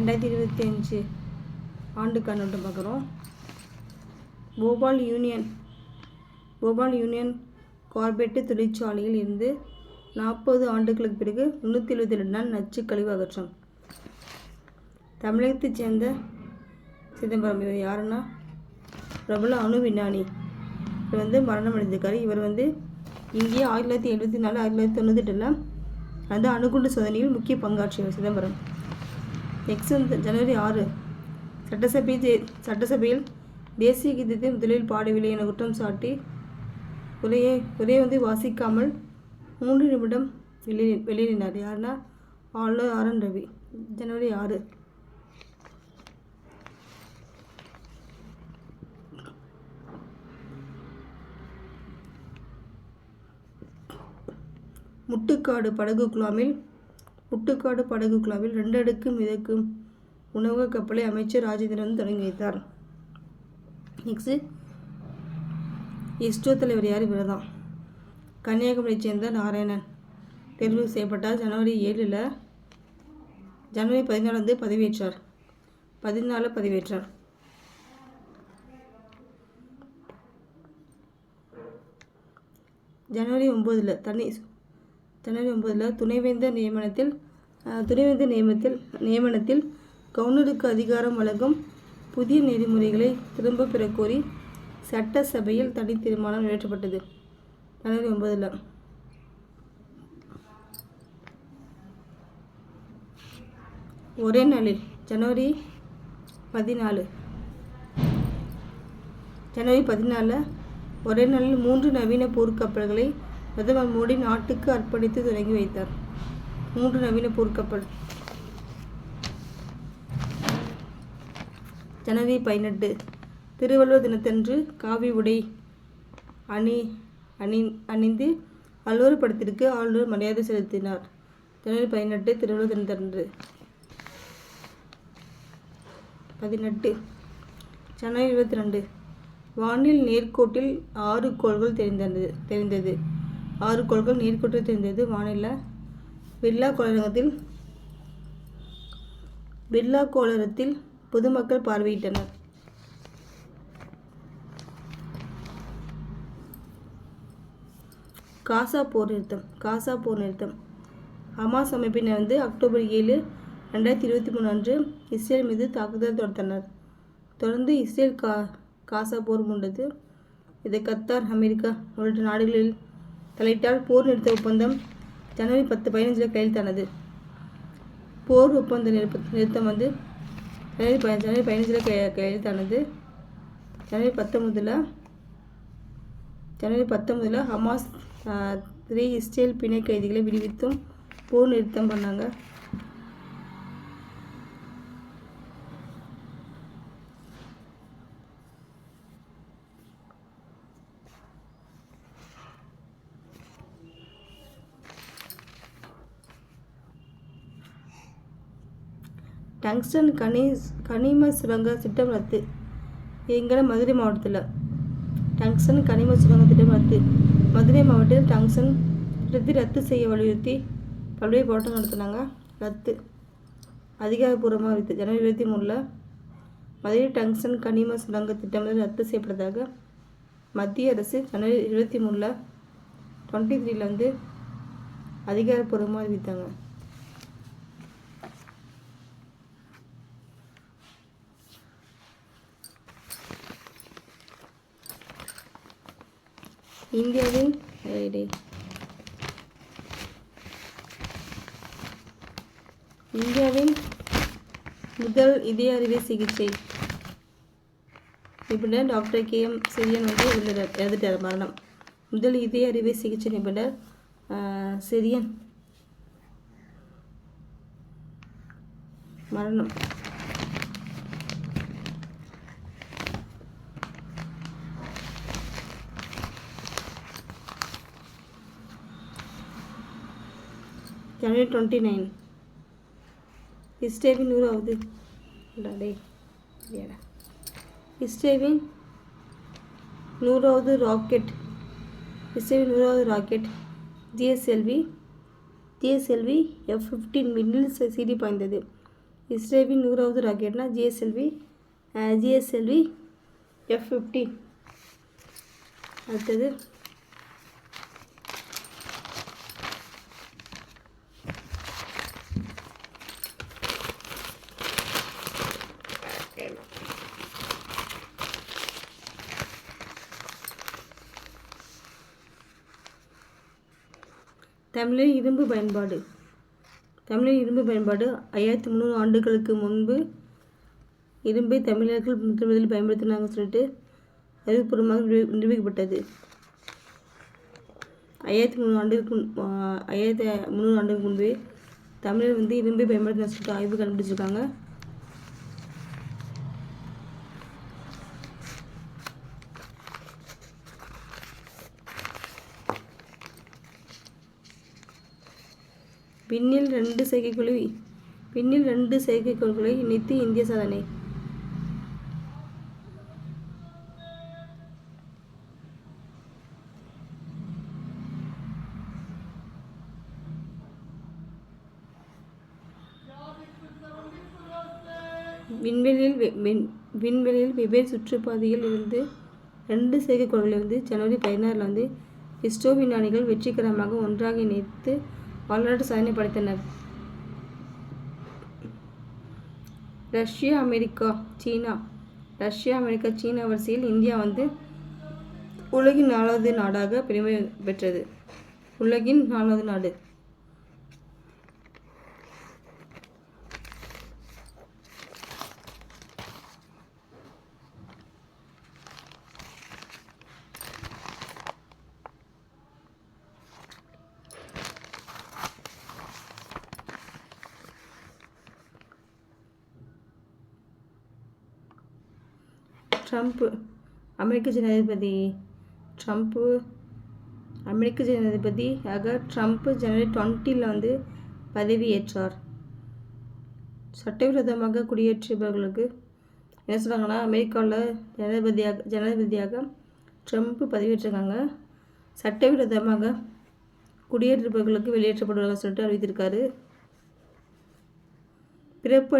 2025 ஆண்டுக்கான நோட்டு பார்க்குறோம். Bhopal union carpet தொழிற்சாலையில் இருந்து 40 ஆண்டுகளுக்கு பிறகு 372 டன் நச்சு கழிவு அகற்றம். தமிழகத்தைச் சேர்ந்த சிதம்பரம் இவர் யாருன்னா பிரபல அணு விஞ்ஞானி. இவர் மரணம் அடைந்திருக்காரு. இவர் இங்கே 1974 1998 அந்த அணுகுண்டு சோதனையில் முக்கிய பங்காற்றியவர் சிதம்பரம். நெக்ஸ்ட் ஜனவரி 6 சட்டசபையில் தேசிய கீதத்தை முதலில் பாடவில்லை என குற்றம் சாட்டி உரையை வாசிக்காமல் 3 நிமிடம் வெளியேறினார். யாருன்னா ஆளுநர் ஆர் என் ரவி. ஜனவரி 6. முட்டுக்காடு படகு குழாமில் 2 அடுக்கு மிதக்கும் உணவக கப்பலை அமைச்சர் ராஜேந்திரன் தொடங்கி வைத்தார். நெக்ஸ்ட் இஸ்ரோ தலைவர் யார்? இவர் தான். கன்னியாகுமரியை சேர்ந்த நாராயணன் தேர்வு செய்யப்பட்டார். ஜனவரி 14 பதவியேற்றார். ஜனவரி 9 துணைவேந்தர் நியமனத்தில் கவர்னருக்கு அதிகாரம் வழங்கும் புதிய நெறிமுறைகளை திரும்பப் பெறக் கோரி சட்டசபையில் தனி தீர்மானம் நிறைவேற்றப்பட்டது. ஜனவரி 9. ஒரே நாளில் ஜனவரி 14 ஒரே நாளில் 3 நவீன போர்க்கப்பல்களை பிரதமர் மோடி நாட்டுக்கு அர்ப்பணித்து தொடங்கி வைத்தார். 3 நவீன போர்க்கப்பல். ஜனவரி 18 திருவள்ளுவர் தினத்தன்று காவி உடை அணிந்து வள்ளுவர் படத்திற்கு ஆளுநர் மரியாதை செலுத்தினார். ஜனவரி 18 திருவள்ளுவர் தினத்தன்று. 18 ஜனவரி 22 வானில் நேர்கோட்டில் 6 கோள்கள் தெரிந்தது. 6 கோள்கள் நேர்கோட்டில் தெரிந்தது. வானில் பிர்லா கோளரத்தில் பொதுமக்கள் பார்வையிட்டனர். காசா போர் நிறுத்தம். ஹமாஸ் அமைப்பினர் அக்டோபர் 7 2023 அன்று இஸ்ரேல் மீது தாக்குதல் தொடுத்தனர். தொடர்ந்து இஸ்ரேல் காசா போர் மூண்டது. இதை கத்தார், அமெரிக்கா உள்ளிட்ட நாடுகளில் தலையிட்டால் போர் நிறுத்த ஒப்பந்தம் ஜனவரி 15 கையெழுத்தானது. போர் ஒப்பந்த நிறுத்தம் ஜனவரி 15 கையெழுத்தானது. ஜனவரி 19 ஹமாஸ் 3 இஸ்ரேல் பிணை கைதிகளை விடுவித்தும் போர் நிறுத்தம் பண்ணாங்க. டங்ஸ்டன் கனிம சுரங்க திட்டம் ரத்து. எங்களை மதுரை மாவட்டத்தில் டங்ஸ்டன் கனிம சுரங்க திட்டம் ரத்து. மதுரை மாவட்டத்தில் டங்ஸ்டன் திட்டத்தை ரத்து செய்ய வலியுறுத்தி பல்வேறு போராட்டம் நடத்தினாங்க. ரத்து அதிகாரப்பூர்வமாக அறிவித்து ஜனவரி 23 மதுரை டங்ஸ்டன் கனிம சுரங்க திட்டம் ரத்து செய்யப்பட்டதாக மத்திய அரசு ஜனவரி 23 23 அதிகாரப்பூர்வமாக அறிவித்தாங்க. இந்தியாவின் முதல் இதய அறுவை சிகிச்சை நிபுணர் டாக்டர் KM செரியன் இறந்துட்டார். மரணம். முதல் இதய அறுவை சிகிச்சை நிபுணர் செரியன் மரணம். ஜனவரி 29 இஸ்ரேலின் 100வது ராக்கெட் GSLV F-15 விண்ணில் சீறி பாய்ந்தது. இஸ்ரேலின் 100வது ராக்கெட்னா ஜிஎஸ்எல்வி F-15. அடுத்தது தமிழில் இரும்பு பயன்பாடு. 5300 ஆண்டுகளுக்கு முன்பு இரும்பை தமிழர்கள் முதலில் பயன்படுத்தினாங்க சொல்லிட்டு அறிவுபூர்வமாக நிரூபிக்கப்பட்டது. 5300 ஆண்டுக்கு முன்பே தமிழர் வந்து இரும்பை பயன்படுத்தினா சொல்லிட்டு ஆய்வு கண்டுபிடிச்சிருக்காங்க. விண்ணில் 2 செயற்கைக்கோள்களை இணைத்து இந்திய சாதனை. விண்வெளியில் வெவ்வேறு சுற்றுப்பாதையில் இருந்து 2 செயற்கைக்கோள்களை வந்து ஜனவரி 16 வந்து இஸ்ரோ விஞ்ஞானிகள் வெற்றிகரமாக ஒன்றாக இணைத்து வரலாற்று சாதனை படைத்தனர். ரஷ்யா அமெரிக்கா சீனா வரிசையில் இந்தியா வந்து உலகின் 4வது நாடாக பெருமை பெற்றது. உலகின் 4வது நாடு. ட்ரம்ப் அமெரிக்க ஜனாதிபதியாக ட்ரம்ப் ஜனவரி 20 வந்து பதவியேற்றார். சட்டவிரோதமாக குடியேற்றியவர்களுக்கு என்ன சொல்கிறாங்கன்னா, அமெரிக்காவில் ஜனாதிபதியாக ட்ரம்ப் பதவியேற்றிருக்காங்க. சட்டவிரோதமாக குடியேற்றவர்களுக்கு வெளியேற்றப்படுவாங்க சொல்லிட்டு அறிவித்திருக்காரு. பிறப்பு